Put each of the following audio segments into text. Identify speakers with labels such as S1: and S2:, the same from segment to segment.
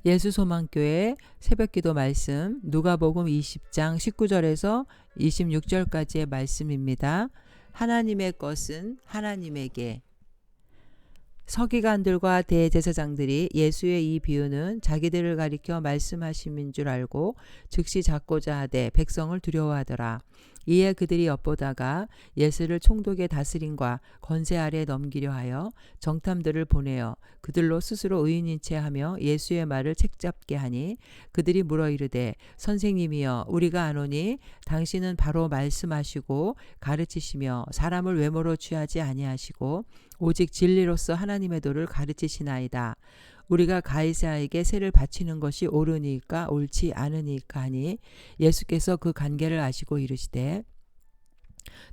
S1: 예수소망교회 새벽기도 말씀 누가복음 20장 19절에서 26절까지의 말씀입니다. 하나님의 것은 하나님에게. 서기관들과 대제사장들이 예수의 이 비유는 자기들을 가리켜 말씀하심인 줄 알고 즉시 잡고자 하되 백성을 두려워하더라. 이에 그들이 엿보다가 예수를 총독의 다스림과 권세 아래 넘기려 하여 정탐들을 보내어 그들로 스스로 의인인 채 하며 예수의 말을 책잡게 하니 그들이 물어 이르되 선생님이여 우리가 아노니 당신은 바로 말씀하시고 가르치시며 사람을 외모로 취하지 아니하시고 오직 진리로서 하나님의 도를 가르치시나이다. 우리가 가이사에게 세를 바치는 것이 옳으니까 옳지 않으니까 하니 예수께서 그 관계를 아시고 이르시되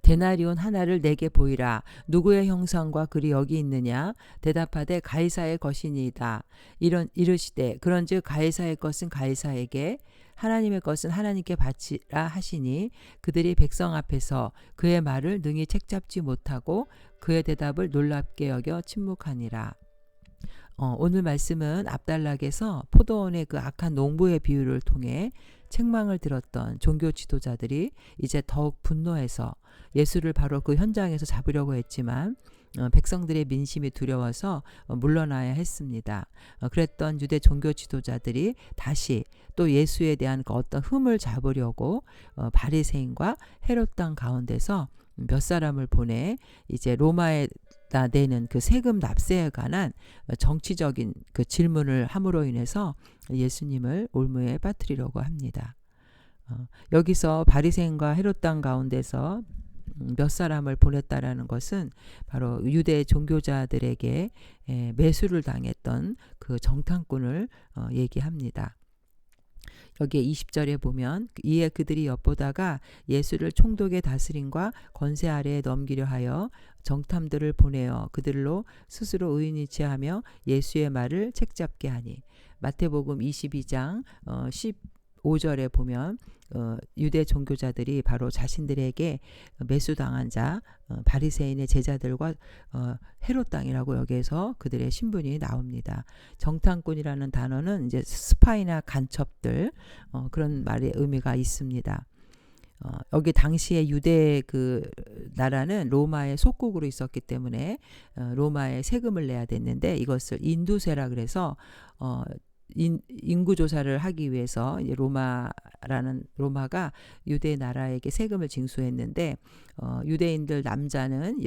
S1: 데나리온 하나를 내게 보이라. 누구의 형상과 글이 여기 있느냐? 대답하되 가이사의 것이니이다. 이르시되 그런즉 가이사의 것은 가이사에게 하나님의 것은 하나님께 바치라 하시니 그들이 백성 앞에서 그의 말을 능히 책잡지 못하고 그의 대답을 놀랍게 여겨 침묵하니라. 오늘 말씀은 압달락에서 포도원의 그 악한 농부의 비유를 통해 책망을 들었던 종교 지도자들이 이제 더욱 분노해서 예수를 바로 그 현장에서 잡으려고 했지만 백성들의 민심이 두려워서 물러나야 했습니다. 그랬던 유대 종교 지도자들이 다시 또 예수에 대한 그 어떤 흠을 잡으려고 바리새인과 헤롯 땅 가운데서 몇 사람을 보내 이제 로마에다 내는 그 세금 납세에 관한 정치적인 그 질문을 함으로 인해서 예수님을 올무에 빠뜨리려고 합니다. 여기서 바리새인과 헤롯 땅 가운데서 몇 사람을 보냈다라는 것은 바로 유대 종교자들에게 매수를 당했던 그 정탐꾼을 얘기합니다. 여기에 20절에 보면 이에 그들이 엿보다가 예수를 총독의 다스림과 권세 아래에 넘기려 하여 정탐들을 보내어 그들로 스스로 의인이 체하며 예수의 말을 책잡게 하니 마태복음 22장 15절에 보면 유대 종교자들이 바로 자신들에게 매수당한 자 바리새인의 제자들과 헤롯 땅이라고 여기에서 그들의 신분이 나옵니다. 정탐꾼이라는 단어는 이제 스파이나 간첩들 그런 말의 의미가 있습니다. 여기 당시에 유대 그 나라는 로마의 속국으로 있었기 때문에 로마에 세금을 내야 됐는데 이것을 인두세라 그래서 인구 조사를 하기 위해서 이제 로마가 유대 나라에게 세금을 징수했는데 유대인들 남자는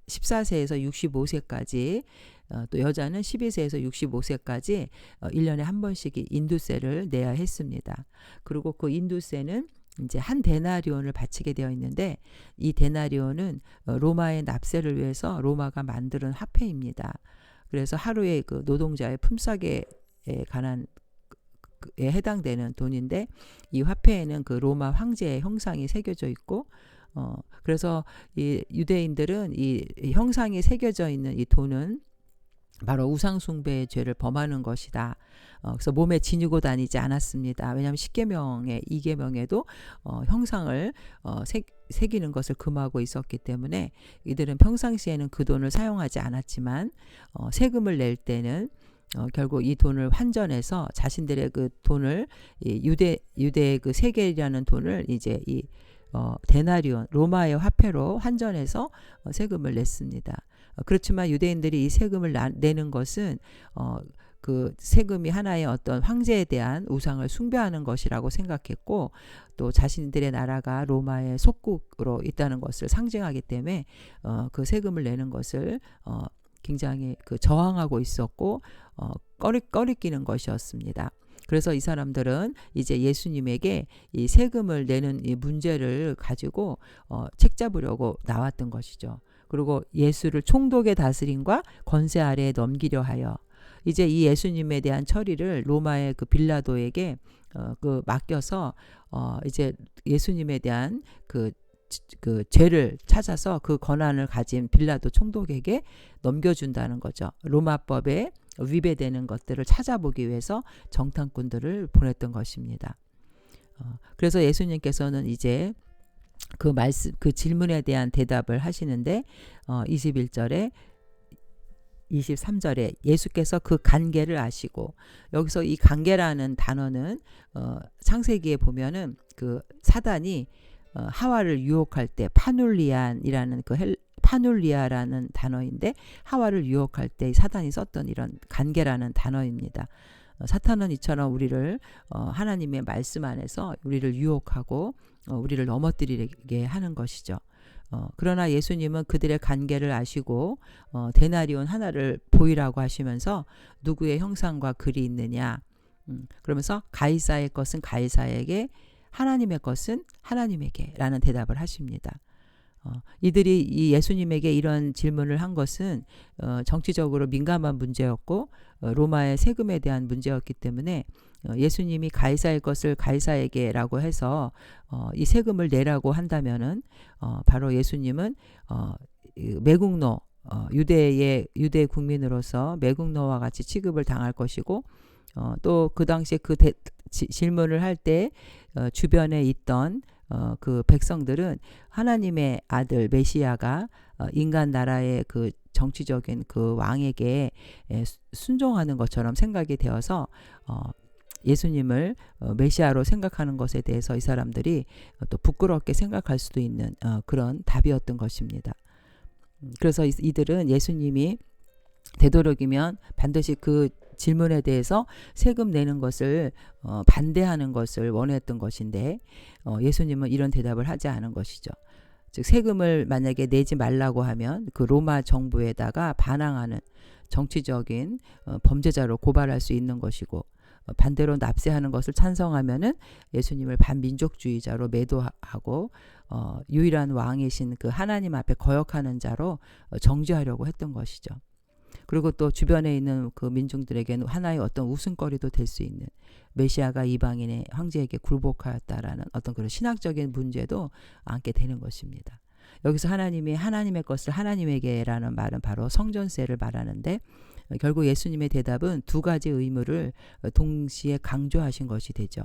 S1: 14세에서 65세까지 또 여자는 12세에서 65세까지 1년에 한 번씩 인두세를 내야 했습니다. 그리고 그 인두세는 이제 한 데나리온을 바치게 되어 있는데 이 데나리온은 로마의 납세를 위해서 로마가 만드는 화폐입니다. 그래서 하루에 그 노동자의 품삯에 관한 에 해당되는 돈인데 이 화폐에는 그 로마 황제의 형상이 새겨져 있고 그래서 이 유대인들은 이 형상이 새겨져 있는 이 돈은 바로 우상숭배의 죄를 범하는 것이다. 그래서 몸에 지니고 다니지 않았습니다. 왜냐하면 10계명의 2계명에도 형상을 새기는 것을 금하고 있었기 때문에 이들은 평상시에는 그 돈을 사용하지 않았지만 세금을 낼 때는 결국 이 돈을 환전해서 자신들의 그 돈을 유대의 그 세겔이라는 돈을 이제 이 데나리온 로마의 화폐로 환전해서 세금을 냈습니다. 그렇지만 유대인들이 이 세금을 내는 것은 그 세금이 하나의 어떤 황제에 대한 우상을 숭배하는 것이라고 생각했고 또 자신들의 나라가 로마의 속국으로 있다는 것을 상징하기 때문에 그 세금을 내는 것을 굉장히 그 저항하고 있었고 꺼리끼는 것이었습니다. 그래서 이 사람들은 이제 예수님에게 이 세금을 내는 이 문제를 가지고 책잡으려고 나왔던 것이죠. 그리고 예수를 총독의 다스림과 권세 아래에 넘기려 하여 이제 이 예수님에 대한 처리를 로마의 그 빌라도에게 그 맡겨서 이제 예수님에 대한 그 죄를 찾아서 그 권한을 가진 빌라도 총독에게 넘겨준다는 거죠. 로마법에 위배되는 것들을 찾아보기 위해서 정탐꾼들을 보냈던 것입니다. 그래서 예수님께서는 이제 그 말씀, 그 질문에 대한 대답을 하시는데 21절에 23절에 예수께서 그 간계를 아시고, 여기서 이 간계라는 단어는 창세기에 보면은 그 사단이 하와를 유혹할 때 파눌리안이라는 파눌리아라는 단어인데, 하와를 유혹할 때 사단이 썼던 이런 간계라는 단어입니다. 사탄은 이처럼 우리를 하나님의 말씀 안에서 우리를 유혹하고 우리를 넘어뜨리게 하는 것이죠. 그러나 예수님은 그들의 간계를 아시고 데나리온 하나를 보이라고 하시면서 누구의 형상과 글이 있느냐, 그러면서 가이사의 것은 가이사에게, 하나님의 것은 하나님에게 라는 대답을 하십니다. 이들이 이 예수님에게 이런 질문을 한 것은 정치적으로 민감한 문제였고 로마의 세금에 대한 문제였기 때문에 예수님이 가이사의 것을 가이사에게라고 해서 이 세금을 내라고 한다면은 바로 예수님은 매국노, 유대 국민으로서 매국노와 같이 취급을 당할 것이고, 또 그 당시에 질문을 할 때 주변에 있던 그 백성들은 하나님의 아들 메시아가 인간 나라의 그 정치적인 그 왕에게 순종하는 것처럼 생각이 되어서 예수님을 메시아로 생각하는 것에 대해서 이 사람들이 또 부끄럽게 생각할 수도 있는 그런 답이었던 것입니다. 그래서 이들은 예수님이 되도록이면 반드시 그 질문에 대해서 세금 내는 것을 반대하는 것을 원했던 것인데 예수님은 이런 대답을 하지 않은 것이죠. 즉 세금을 만약에 내지 말라고 하면 그 로마 정부에다가 반항하는 정치적인 범죄자로 고발할 수 있는 것이고, 반대로 납세하는 것을 찬성하면은 예수님을 반민족주의자로 매도하고 유일한 왕이신 그 하나님 앞에 거역하는 자로 정죄하려고 했던 것이죠. 그리고 또 주변에 있는 그 민중들에게는 하나의 어떤 웃음거리도 될 수 있는, 메시아가 이방인의 황제에게 굴복하였다라는 어떤 그런 신학적인 문제도 안게 되는 것입니다. 여기서 하나님이 하나님의 것을 하나님에게라는 말은 바로 성전세를 말하는데, 결국 예수님의 대답은 두 가지 의무를 동시에 강조하신 것이 되죠.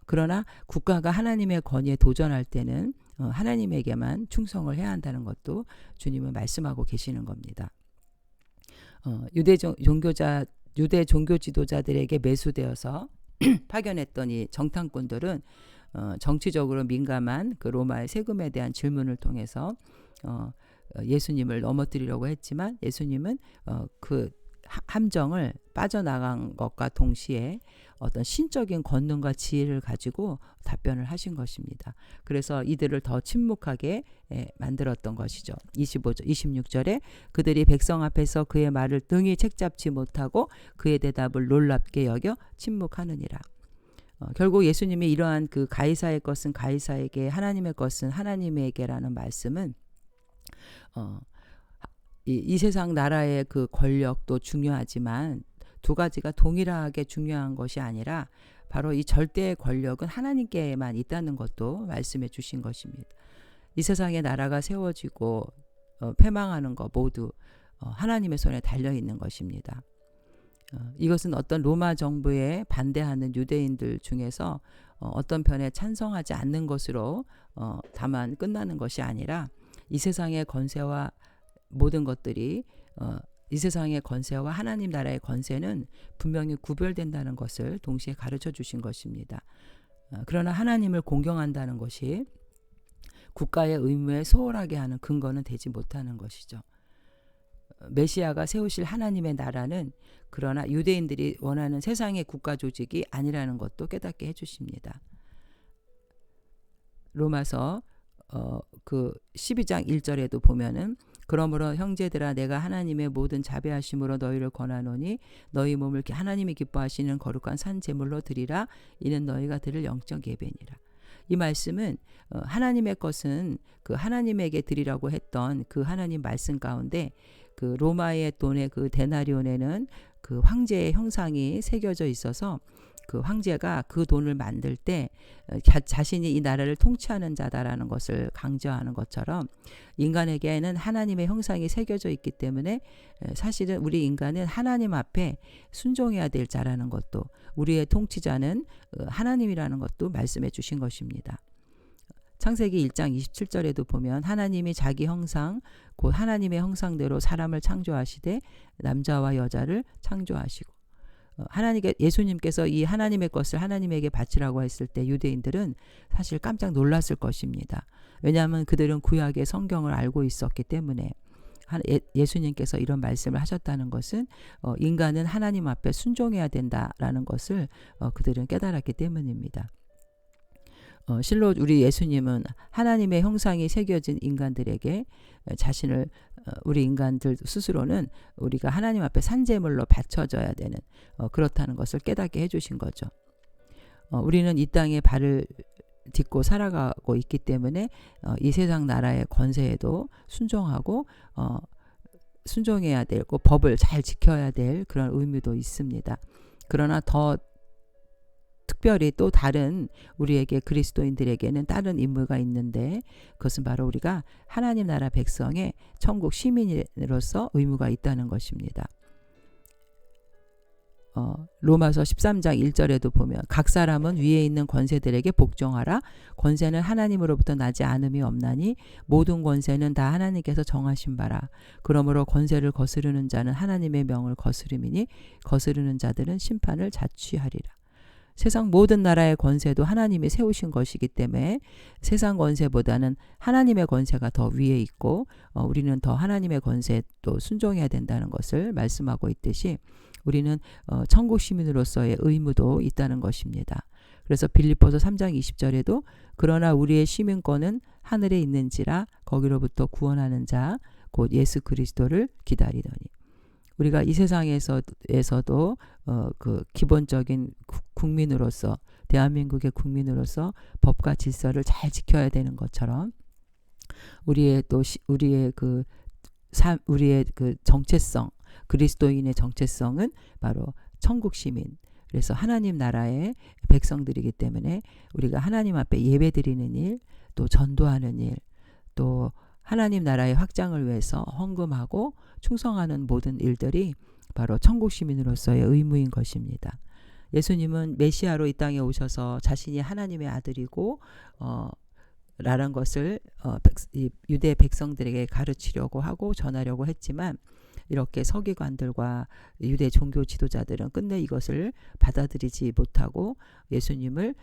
S1: 그러나 국가가 하나님의 권위에 도전할 때는 하나님에게만 충성을 해야 한다는 것도 주님은 말씀하고 계시는 겁니다. 유대 종교 지도자들에게 매수되어서 파견했던 이 정탐꾼들은 정치적으로 민감한 그 로마의 세금에 대한 질문을 통해서 예수님을 넘어뜨리려고 했지만, 예수님은 그 함정을 빠져나간 것과 동시에 어떤 신적인 권능과 지혜를 가지고 답변을 하신 것입니다. 그래서 이들을 더 침묵하게 만들었던 것이죠. 26절에 그들이 백성 앞에서 그의 말을 능히 책잡지 못하고 그의 대답을 놀랍게 여겨 침묵하느니라. 결국 예수님이 이러한 그 가이사의 것은 가이사에게, 하나님의 것은 하나님에게라는 말씀은 이 세상 나라의 그 권력도 중요하지만 두 가지가 동일하게 중요한 것이 아니라 바로 이 절대의 권력은 하나님께만 있다는 것도 말씀해 주신 것입니다. 이 세상의 나라가 세워지고 패망하는 것 모두 하나님의 손에 달려 있는 것입니다. 이것은 어떤 로마 정부에 반대하는 유대인들 중에서 어떤 편에 찬성하지 않는 것으로 다만 끝나는 것이 아니라, 이 세상의 권세와 모든 것들이 이 세상의 권세와 하나님 나라의 권세는 분명히 구별된다는 것을 동시에 가르쳐 주신 것입니다. 그러나 하나님을 공경한다는 것이 국가의 의무에 소홀하게 하는 근거는 되지 못하는 것이죠. 메시아가 세우실 하나님의 나라는 그러나 유대인들이 원하는 세상의 국가 조직이 아니라는 것도 깨닫게 해주십니다. 로마서 그 12장 1절에도 보면은, 그러므로 형제들아 내가 하나님의 모든 자비하심으로 너희를 권하노니 너희 몸을 하나님이 기뻐하시는 거룩한 산 제물로 드리라. 이는 너희가 드릴 영적 예배니라. 이 말씀은 하나님의 것은 그 하나님에게 드리라고 했던 그 하나님 말씀 가운데, 그 로마의 돈의 그 데나리온에는 그 황제의 형상이 새겨져 있어서 그 황제가 그 돈을 만들 때 자신이 이 나라를 통치하는 자다라는 것을 강조하는 것처럼, 인간에게는 하나님의 형상이 새겨져 있기 때문에 사실은 우리 인간은 하나님 앞에 순종해야 될 자라는 것도, 우리의 통치자는 하나님이라는 것도 말씀해 주신 것입니다. 창세기 1장 27절에도 보면 하나님이 자기 형상 곧 하나님의 형상대로 사람을 창조하시되 남자와 여자를 창조하시고 하나님께 예수님께서 이 하나님의 것을 하나님에게 바치라고 했을 때 유대인들은 사실 깜짝 놀랐을 것입니다. 왜냐하면 그들은 구약의 성경을 알고 있었기 때문에 예수님께서 이런 말씀을 하셨다는 것은 인간은 하나님 앞에 순종해야 된다라는 것을 그들은 깨달았기 때문입니다. 실로 우리 예수님은 하나님의 형상이 새겨진 인간들에게 자신을 우리 인간들 스스로는 우리가 하나님 앞에 산제물로 바쳐져야 되는 그렇다는 것을 깨닫게 해주신 거죠. 우리는 이 땅에 발을 딛고 살아가고 있기 때문에 이 세상 나라의 권세에도 순종하고 순종해야 되고 법을 잘 지켜야 될 그런 의무도 있습니다. 그러나 더 특별히 또 다른 우리에게 그리스도인들에게는 다른 임무가 있는데 그것은 바로 우리가 하나님 나라 백성의 천국 시민으로서 의무가 있다는 것입니다. 로마서 13장 1절에도 보면 각 사람은 위에 있는 권세들에게 복종하라. 권세는 하나님으로부터 나지 않음이 없나니 모든 권세는 다 하나님께서 정하신 바라. 그러므로 권세를 거스르는 자는 하나님의 명을 거스름이니 거스르는 자들은 심판을 자취하리라. 세상 모든 나라의 권세도 하나님이 세우신 것이기 때문에 세상 권세보다는 하나님의 권세가 더 위에 있고 우리는 더 하나님의 권세에 또 순종해야 된다는 것을 말씀하고 있듯이 우리는 천국 시민으로서의 의무도 있다는 것입니다. 그래서 빌립보서 3장 20절에도 그러나 우리의 시민권은 하늘에 있는지라 거기로부터 구원하는 자 곧 예수 그리스도를 기다리더니 우리가 이 세상에서도 그 기본적인 국민으로서 대한민국의 국민으로서 법과 질서를 잘 지켜야 되는 것처럼 우리의 그 정체성 그리스도인의 정체성은 바로 천국 시민 그래서 하나님 나라의 백성들이기 때문에 우리가 하나님 앞에 예배드리는 일 또 전도하는 일 또 하나님 나라의 확장을 위해서 헌금하고 충성하는 모든 일들이 바로 천국 시민으로서의 의무인 것입니다. 예수님은 메시아로 이 땅에 오셔서 자신이 하나님의 아들이고 라는 것을 유대 백성들에게 가르치려고 하고 전하려고 했지만 이렇게 서기관들과 유대 종교 지도자들은 끝내 이것을 받아들이지 못하고 예수님을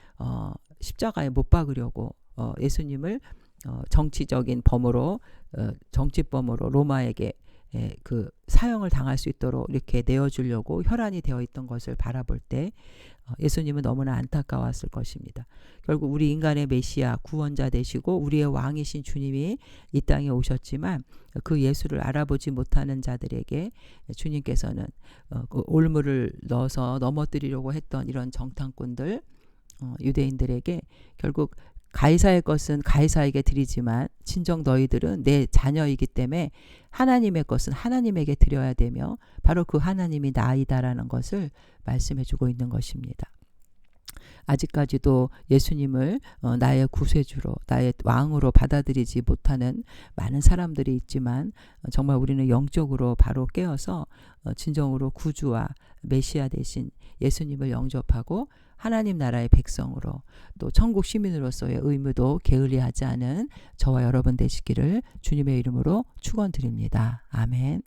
S1: 십자가에 못 박으려고 예수님을 정치적인 범으로 정치범으로 로마에게 그 사형을 당할 수 있도록 이렇게 내어주려고 혈안이 되어 있던 것을 바라볼 때 예수님은 너무나 안타까웠을 것입니다. 결국 우리 인간의 메시아 구원자 되시고 우리의 왕이신 주님이 이 땅에 오셨지만 그 예수를 알아보지 못하는 자들에게 주님께서는 그 올무를 넣어서 넘어뜨리려고 했던 이런 정탐꾼들 유대인들에게 결국 가이사의 것은 가이사에게 드리지만 진정 너희들은 내 자녀이기 때문에 하나님의 것은 하나님에게 드려야 되며 바로 그 하나님이 나이다라는 것을 말씀해 주고 있는 것입니다. 아직까지도 예수님을 나의 구세주로 나의 왕으로 받아들이지 못하는 많은 사람들이 있지만 정말 우리는 영적으로 바로 깨어서 진정으로 구주와 메시아 대신 예수님을 영접하고 하나님 나라의 백성으로 또 천국 시민으로서의 의무도 게을리하지 않은 저와 여러분 되시기를 주님의 이름으로 축원드립니다. 아멘.